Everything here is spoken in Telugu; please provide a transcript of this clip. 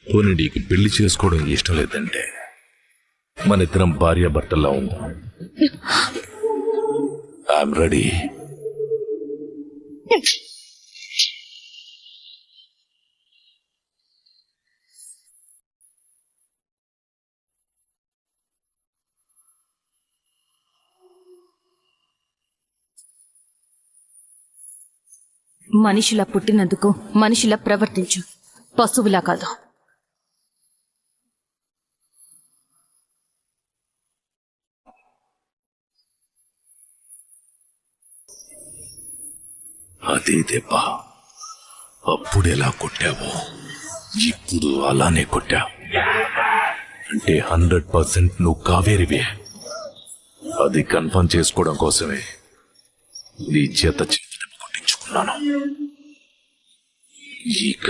పోనీ నీకు పెళ్లి చేసుకోవడం ఇష్టం లేదంటే మన ఇద్దరం భార్యాభర్తల్లా ఉందాం. I'm ready. మనిషిలా పుట్టినందుకు మనిషిలా ప్రవర్తించు, పశువులా కాదు. అదే దెబ్బ అప్పుడెలా కొట్టావో ఇప్పుడు అలానే కొట్టావు. అంటే 100% నువ్వు కావేరివే. అది కన్ఫర్మ్ చేసుకోవడం కోసమే నీ చేత కొట్టించుకున్నాను. ఇక